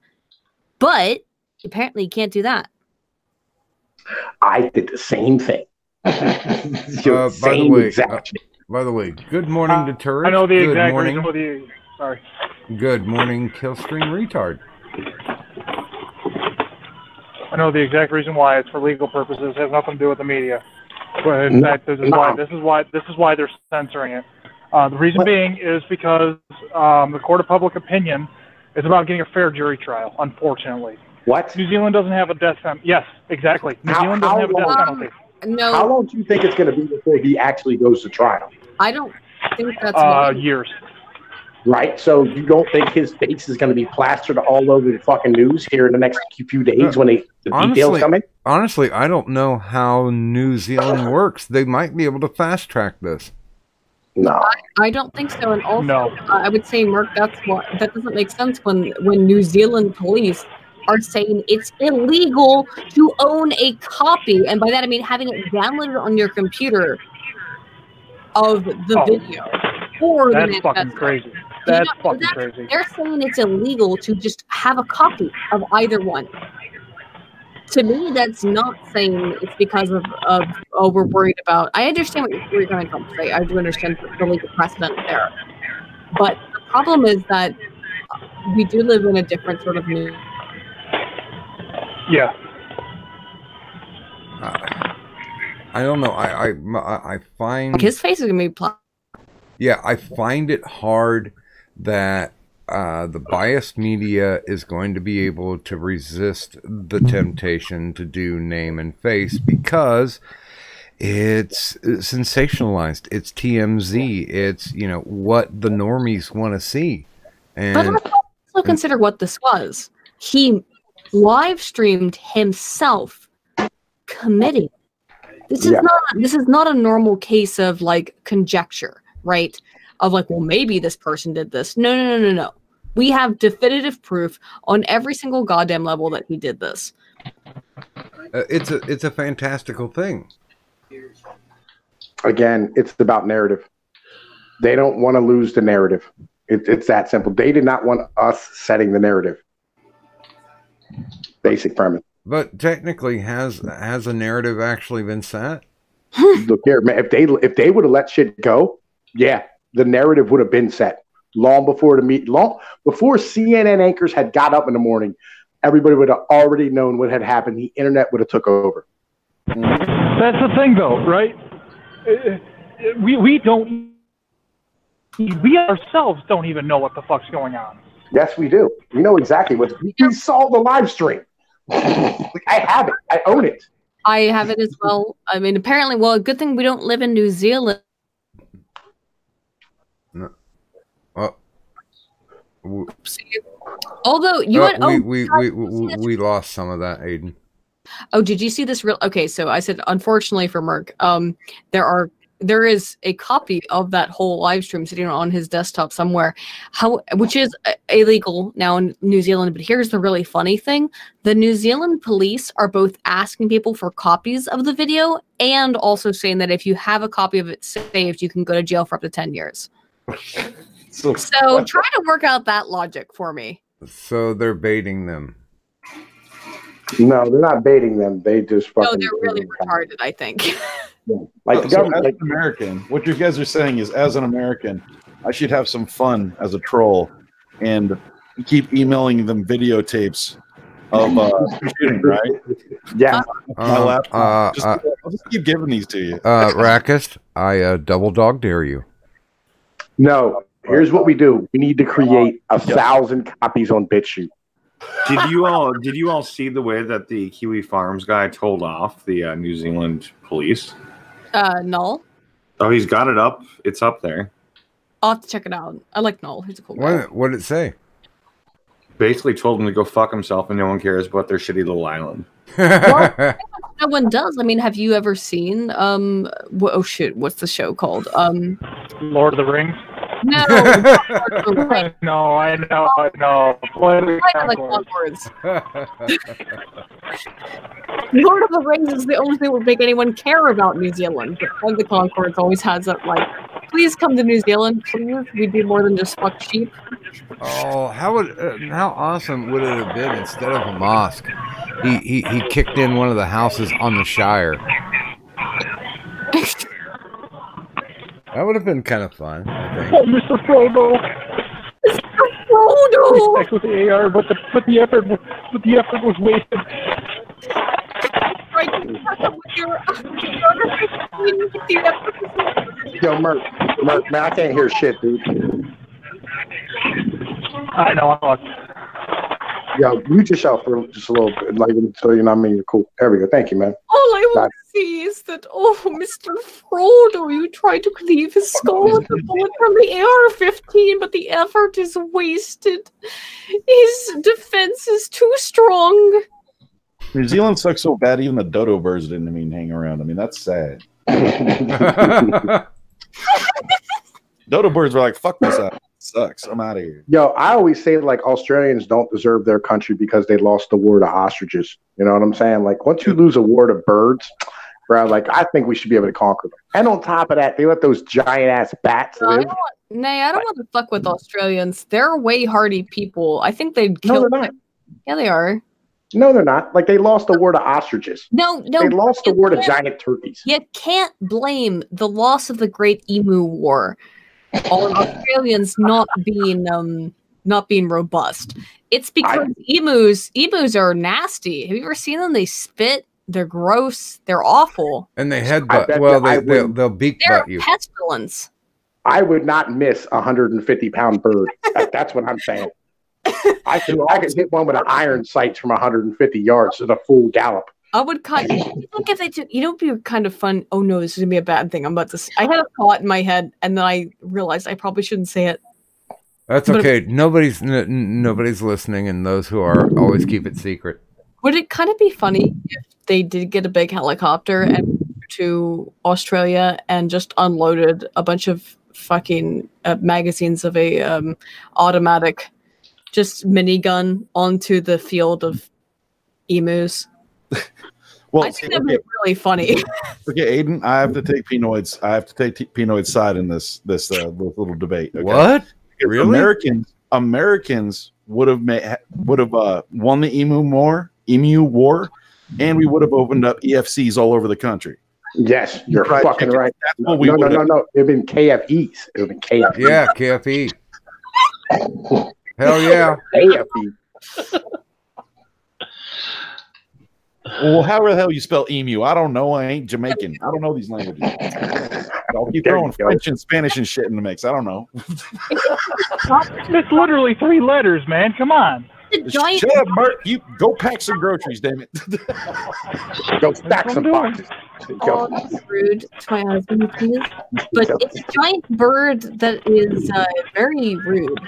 But apparently you can't do that. I did the same thing. By the way, good morning to Turret. I know the good exact morning. reason with you. Sorry. Good morning, Killstream Retard. I know the exact reason why. It's for legal purposes. It has nothing to do with the media. But in fact, this is why they're censoring it. The reason being is because the court of public opinion is about getting a fair jury trial, unfortunately. What? New Zealand doesn't have a death penalty. Yes, exactly. New Zealand doesn't have a death penalty. No. How long do you think it's going to be before he actually goes to trial? I don't think that's years. Right? So you don't think his face is going to be plastered all over the fucking news here in the next few days when the details come in? Honestly, I don't know how New Zealand works. They might be able to fast track this. No, I don't think so. And also, I would say, Merc, that doesn't make sense when New Zealand police are saying it's illegal to own a copy, and by that I mean having it downloaded on your computer of the video. Or that's fucking crazy. That's fucking crazy. They're saying it's illegal to just have a copy of either one. To me, that's not saying it's because of we're worried about. I understand what you're coming from. I do understand the legal precedent there, but the problem is that we do live in a different sort of new. Yeah. I don't know. I find like his face is gonna be. Yeah, I find it hard that the biased media is going to be able to resist the temptation to do name and face because it's sensationalized. It's TMZ. It's, what the normies want to see. And but let's also consider what this was. He live streamed himself committing. This is not a normal case of like conjecture, right? Of like, well, maybe this person did this. No. We have definitive proof on every single goddamn level that he did this. It's a fantastical thing. Again, it's about narrative. They don't want to lose the narrative. It's that simple. They did not want us setting the narrative. Basic premise. But technically, has a narrative actually been set? Look here, man. If they would have let shit go, yeah, the narrative would have been set long before before CNN anchors had got up in the morning. Everybody would have already known what had happened. The internet would have took over. That's the thing, though, right? We ourselves don't even know what the fuck's going on. Yes, we do. We know exactly what. We saw the live stream. I have it. I own it. I have it as well. I mean, apparently, well, a good thing we don't live in New Zealand. No. Although we lost some of that, Aydin. Oh, did you see this? Okay, so I said, unfortunately for Merc, there is a copy of that whole live stream sitting on his desktop somewhere, which is illegal now in New Zealand. But here's the really funny thing. The New Zealand police are both asking people for copies of the video and also saying that if you have a copy of it saved, you can go to jail for up to 10 years. So try to work out that logic for me. So they're baiting them. No, they're not baiting them. They just fucking... No, they're really retarded, I think. Yeah. Like the government, as an American, what you guys are saying is, as an American, I should have some fun as a troll and keep emailing them videotapes of shooting, right? Yeah. My laptop. I'll just keep giving these to you. Rackist, I double dog dare you. No, here's what we do. We need to create 1,000 copies on BitChute. Did you all see the way that the Kiwi Farms guy told off the New Zealand police? Null. Oh, he's got it up. It's up there. I'll have to check it out. I like Null. He's a cool guy. What did it say? Basically told him to go fuck himself and no one cares about their shitty little island. Well, no one does. I mean, have you ever seen oh shit, what's the show called? Lord of the Rings? No. No, I know. Lord of the Rings is the only thing that would make anyone care about New Zealand. But the Concords always has that, like, please come to New Zealand, please. We do more than just fuck sheep. Oh, how awesome would it have been instead of a mosque? He kicked in one of the houses on the Shire. That would have been kind of fun, I think. Oh, Mr. Frodo! Mr. Frodo! Respect with the AR, but the effort was wasted. Yo, Merc, man, I can't hear shit, dude. I know. Yo, mute yourself for just a little bit, like, so you know what I mean. You're cool. There we go. Thank you, man. All I want to see is that, Mr. Frodo, you tried to cleave his skull with a bullet from the AR-15, but the effort is wasted. His defense is too strong. New Zealand sucks so bad, even the dodo birds didn't even hang around. I mean, that's sad. Dodo birds were like, fuck this out. Sucks. I'm out of here. Yo, I always say, like, Australians don't deserve their country because they lost the war to ostriches. You know what I'm saying? Like, once you lose a war to birds, bro, like, I think we should be able to conquer them. And on top of that, they let those giant-ass bats live. I don't want to fuck with Australians. They're way hardy people. I think they'd kill... No, they're not. Yeah, they are. No, they're not. Like, they lost the war to ostrches. No. They lost the war to giant turkeys. You can't blame the loss of the Great Emu War on Australians not being robust. It's because emus are nasty. Have you ever seen them? They spit. They're gross. They're awful. And they headbutt. Well, they'll beak butt you. Pestilence. I would not miss a 150-pound bird. That's what I'm saying. I could hit one with an iron sights from 150 yards at a full gallop. I would like if they took, it would be kind of fun. Oh no, this is gonna be a bad thing. I'm about to. I had a thought in my head, and then I realized I probably shouldn't say it. That's okay. Nobody's listening, and those who are always keep it secret. Would it kind of be funny if they did get a big helicopter and to Australia and just unloaded a bunch of fucking magazines of a automatic just minigun onto the field of emus. Well, I think that'd be really funny. Okay, Aiden, I have to take Pinoid's. I have to take Pinoid's side in this little debate. Okay? What? Really? Americans would have won the emu war, and we would have opened up EFCs all over the country. Yes, you're fucking right. No. It'd been KFEs. It would have been KFE. Yeah, KFE. Hell yeah. KFE. Well, how the hell you spell emu? I don't know. I ain't Jamaican. I don't know these languages. I'll keep throwing French and Spanish and shit in the mix. I don't know. It's literally 3 letters, man. Come on. Shut up, Mark. You go pack some groceries, damn it. Go stack some boxes. Oh, that's rude to my husband, please. But it's a giant bird that is very rude.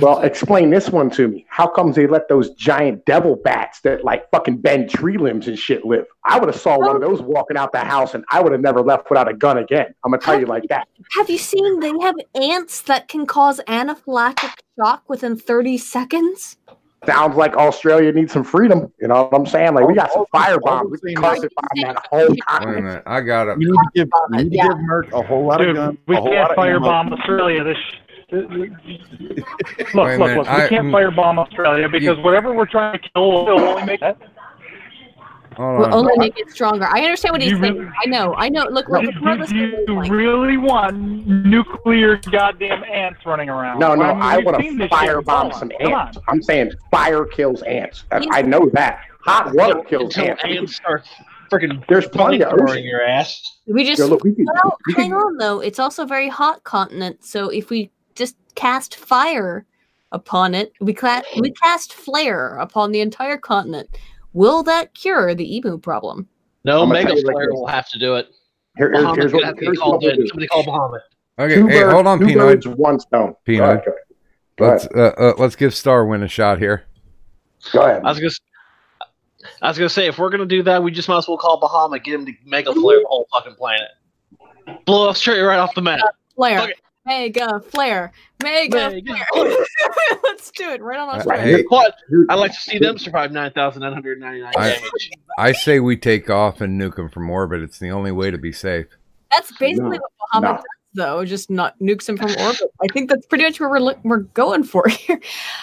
Well, explain this one to me. How comes they let those giant devil bats that like fucking bend tree limbs and shit live? I would have saw one of those walking out the house and I would have never left without a gun again. I'm going to tell you like that. Have you seen they have ants that can cause anaphylactic shock within 30 seconds? Sounds like Australia needs some freedom. You know what I'm saying? Like, we got some firebombs. We can carpet bomb that whole continent. Wait a minute. I got it. You need to give Merc a whole lot of guns. We can't firebomb Australia. Look. We can't firebomb Australia because whatever we're trying to kill will only make that. Will only make it stronger. I understand what he's saying. I know. Look, do you really want nuclear goddamn ants running around? No, I want to firebomb some ants. I'm saying fire kills ants. I know that. Hot water kills ants. Ants are freaking. There's plenty of ocean. Your ass. We just hang on though. It's also a very hot continent, so if we just cast fire upon it, we cast flare upon the entire continent. Will that cure the emu problem? No, Mega Flare will have to do it. Here's what somebody call Bahamut. Okay, hold on, Pinoid. One stone. Pinoid. Let's give Starwind a shot here. Go ahead. I was gonna say, if we're gonna do that, we just might as well call Bahamut, get him to Mega Flare the whole fucking planet, blow us straight right off the map. Flare. Mega Flare. Mega Flare. Let's do it right on our Hey, I'd like to see them survive 9,999 damage. I say we take off and nuke them from orbit. It's the only way to be safe. That's basically what Bahamut does, though. Just not nukes them from orbit. I think that's pretty much where we're going for here.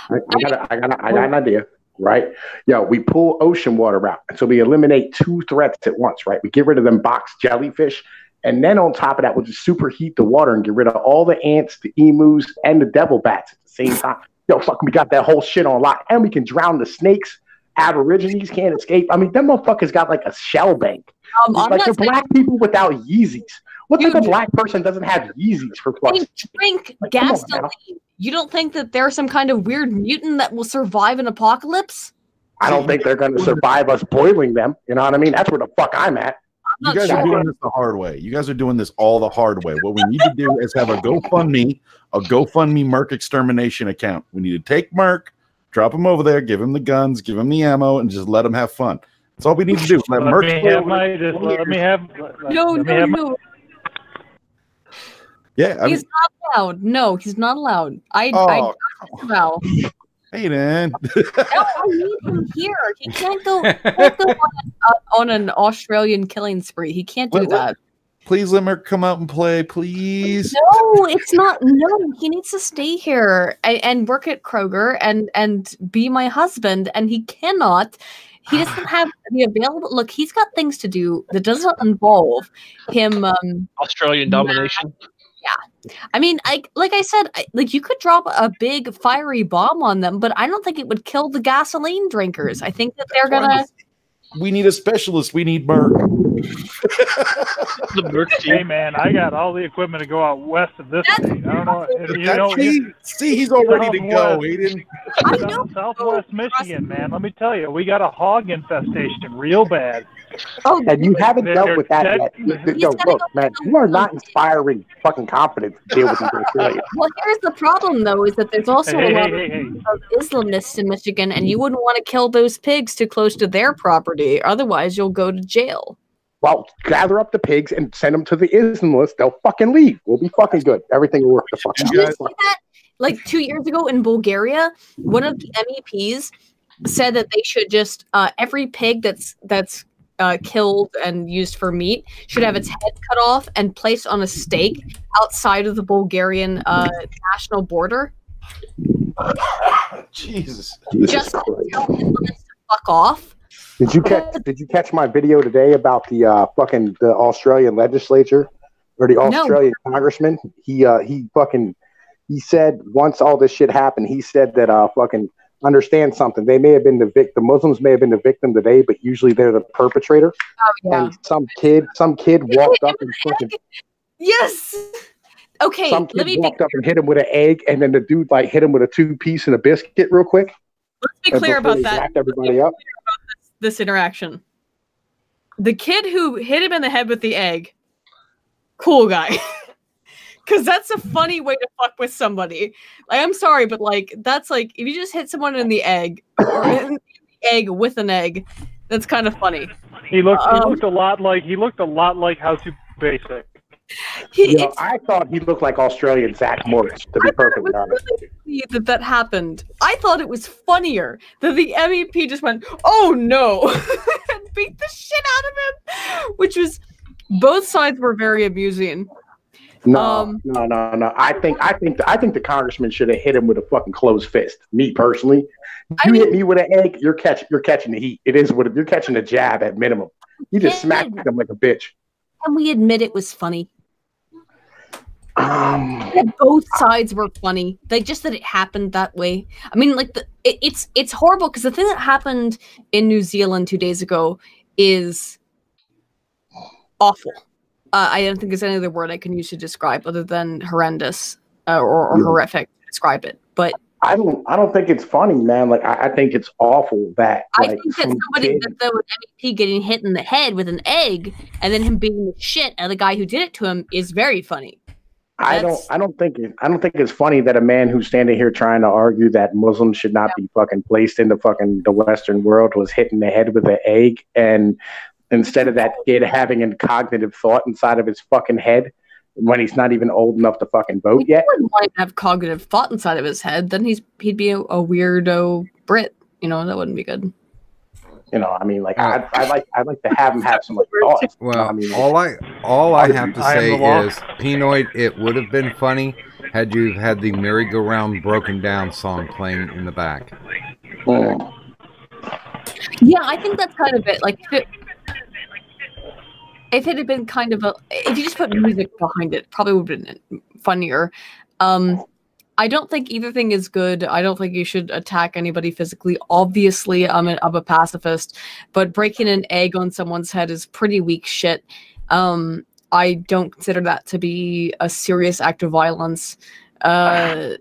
I got an idea, right? Yeah, we pull ocean water out, and so we eliminate 2 threats at once, right? We get rid of them box jellyfish. And then on top of that, we'll just superheat the water and get rid of all the ants, the emus, and the devil bats at the same time. Yo, fuck, we got that whole shit on lock. And we can drown the snakes. Aborigines can't escape. I mean, them motherfuckers got like a shell bank. Like they're black people without Yeezys. What type of black person doesn't have Yeezys for fuck's sake? Drink gasoline. You don't think that there's some kind of weird mutant that will survive an apocalypse? I don't think they're going to survive us boiling them. You know what I mean? That's where the fuck I'm at. You guys are doing this the hard way. You guys are doing this all the hard way. What we need to do is have a GoFundMe Merc extermination account. We need to take Merc, drop him over there, give him the guns, give him the ammo, and just let him have fun. That's all we need to do. Let Merc me have. No. Yeah, he's not allowed. No, he's not allowed. I disavow. Hey, man. No, I need him here. He can't go on an Australian killing spree. He can't do that. Please let Merc come out and play, please. No, it's not. No, he needs to stay here and work at Kroger and be my husband, and he cannot. He doesn't have the available. Look, he's got things to do that doesn't involve him. Australian domination. Yeah, I mean, like I said, you could drop a big fiery bomb on them, but I don't think it would kill the gasoline drinkers. I think that they're gonna. We need a specialist. We need Merc. The Merc team. Hey man, I got all the equipment to go out west of this state. I don't know. See, he's all ready to go, Aiden. Southwest Michigan, man. Let me tell you, we got a hog infestation real bad. Oh, and you haven't dealt with that yet. Yo, look, man, you are not inspiring fucking confidence to deal with these Australians. Well, here's the problem, though, is that there's also a lot of Islamists in Michigan, and you wouldn't want to kill those pigs too close to their property. Otherwise, you'll go to jail. Well, gather up the pigs and send them to the Islamists. They'll fucking leave. We'll be fucking good. Everything will work the fuck out. like 2 years ago in Bulgaria, one of the MEPs said that they should just every pig that's killed and used for meat should have its head cut off and placed on a stake outside of the Bulgarian national border. Jesus. Just to tell Muslims to fuck off. Did you catch my video today about the the Australian legislature or the Australian congressman? He said once all this shit happened, he said that understand something. They may have been the Muslims may have been the victim today, but usually they're the perpetrator. Oh, yeah. And some kid walked up and fucking yes. Okay, some kid walked up and hit him with an egg, and then the dude like hit him with a 2-piece and a biscuit real quick. Let's be clear about that. Everybody up. This interaction. The kid who hit him in the head with the egg, cool guy. Because that's a funny way to fuck with somebody. Like, I'm sorry, but like that's like if you just hit someone in the egg or in the egg with an egg, that's kind of funny. He looked a lot like How to Basic. I thought he looked like Australian Zach Morris, to be perfectly honest. Really that happened. I thought it was funnier that the MEP just went, "Oh no," and beat the shit out of him, which was both sides were very amusing. No. I think the congressman should have hit him with a fucking closed fist. Me personally, you hit me with an egg, you're catching the heat. It is what you're catching a jab at minimum. You just smacked him like a bitch. Can we admit it was funny? Both sides were funny. They just that it happened that way. I mean, like it's horrible because the thing that happened in New Zealand 2 days ago is awful. I don't think there's any other word I can use to describe other than horrendous or horrific to describe it. But I don't think it's funny, man. Like I think it's awful that I think that somebody that the MEP getting hit in the head with an egg and then him beating the shit out of the guy who did it to him is very funny. I don't think it's funny that a man who's standing here trying to argue that Muslims should not be fucking placed in the Western world was hit in the head with an egg, and instead of that kid having a cognitive thought inside of his fucking head when he's not even old enough to fucking vote yet. He wouldn't want to have cognitive thought inside of his head. Then he'd be a weirdo Brit. You know, that wouldn't be good. You know, I mean, like I'd like to have him have some like thoughts. Well, I mean, all I have to say is, Pinoid, it would have been funny had you had the merry-go-round broken down song playing in the back. Yeah, I think that's kind of it. Like if it had been kind of if you just put music behind it, probably would have been funnier. I don't think either thing is good. I don't think you should attack anybody physically. Obviously, I'm a pacifist, but breaking an egg on someone's head is pretty weak shit. I don't consider that to be a serious act of violence. I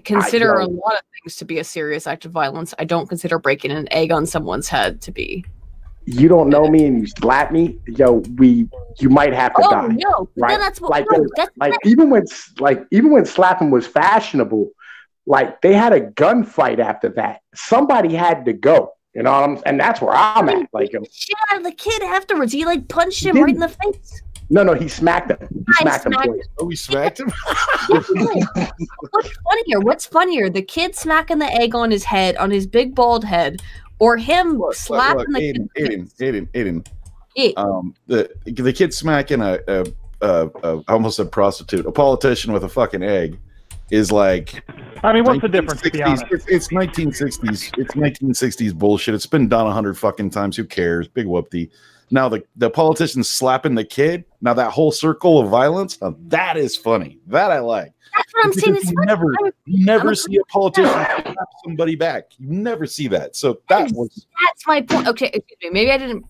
consider a lot of things to be a serious act of violence. I don't consider breaking an egg on someone's head to be. You don't know me and you slap me, you might have to die. No, right? That's what, even when slapping was fashionable, like they had a gunfight after that. Somebody had to go, you know, and that's where I'm at. Like shit out of the kid afterwards. He like punched him right in the face. No, he smacked him. He smacked him twice. Oh, he smacked him? What's funnier? The kid smacking the egg on his head, on his big bald head, or him slapping the Aydin. The kid smacking I almost said prostitute, a politician with a fucking egg is like. I mean, what's the difference? To be honest? It's 1960s. It's 1960s bullshit. It's been done 100 fucking times. Who cares? Big whoopty. Now the politician slapping the kid. Now that whole circle of violence. Now that is funny. That I like. That's what I'm saying. It's you never see a politician slap somebody back. You never see that. So that's my point. Okay, excuse me. Maybe I didn't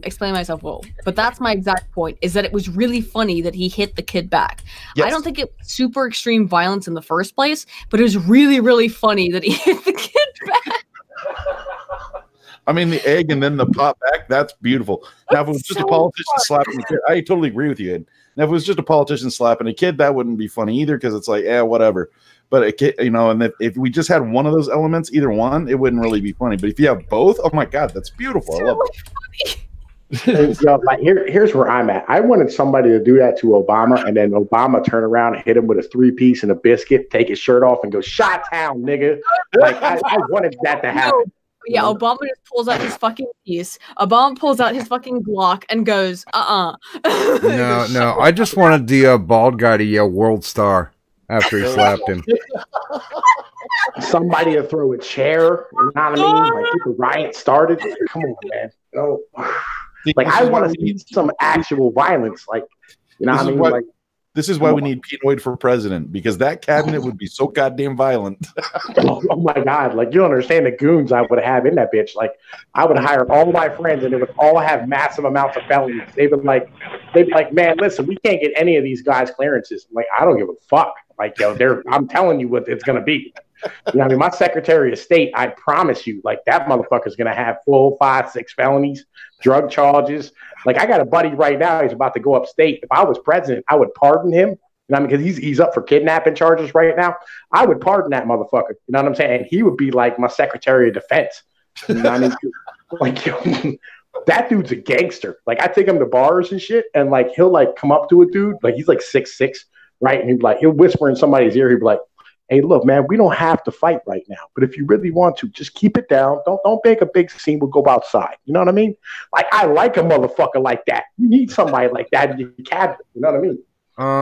explain myself well, but that's my exact point. Is that it was really funny that he hit the kid back. Yes. I don't think it was super extreme violence in the first place, but it was really, really funny that he hit the kid back. I mean, the egg and then the pop back, that's beautiful. Now, if it was just a politician slapping a kid, I totally agree with you, Ed. Now, if it was just a politician slapping a kid, that wouldn't be funny either because it's like, whatever. But a kid, you know, and if we just had one of those elements, either one, it wouldn't really be funny. But if you have both, oh my God, that's beautiful. I love it. And, like here's where I'm at. I wanted somebody to do that to Obama, and then Obama turn around and hit him with a 3-piece and a biscuit, take his shirt off, and go "Shot-town, nigga." Like I wanted that to happen. Yeah, Obama just pulls out his fucking piece. Obama pulls out his fucking Glock and goes, No, I just wanted the bald guy to yell "World Star" after he slapped him. Somebody to throw a chair, you know what I mean? Like get the riot started. Come on, man. No. Like I want to see some actual violence. Like, you know what I mean? Like this is why we need Pinoid for president, because that cabinet would be so goddamn violent. Oh my God. Like, you don't understand the goons I would have in that bitch. Like, I would hire all my friends and they would all have massive amounts of felonies. They'd be like, man, listen, we can't get any of these guys clearances. I'm like, I don't give a fuck. Like, I'm telling you what it's going to be. You know what I mean? My Secretary of State, I promise you, like, that motherfucker's going to have 4, 5, 6 felonies, drug charges. Like, I got a buddy right now. He's about to go upstate. If I was president, I would pardon him. You know what I mean? Because he's up for kidnapping charges right now. I would pardon that motherfucker. You know what I'm saying? And he would be like my Secretary of Defense. You know what I mean? Like, that dude's a gangster. Like, I take him to bars and shit, and like he'll like come up to a dude, like he's like 6'6", right? And he'll whisper in somebody's ear. He'll be like, "Hey, look, man, we don't have to fight right now, but if you really want to, just keep it down. Don't make a big scene. We'll go outside." You know what I mean? Like, I like a motherfucker like that. You need somebody like that in your cabinet. You know what I mean?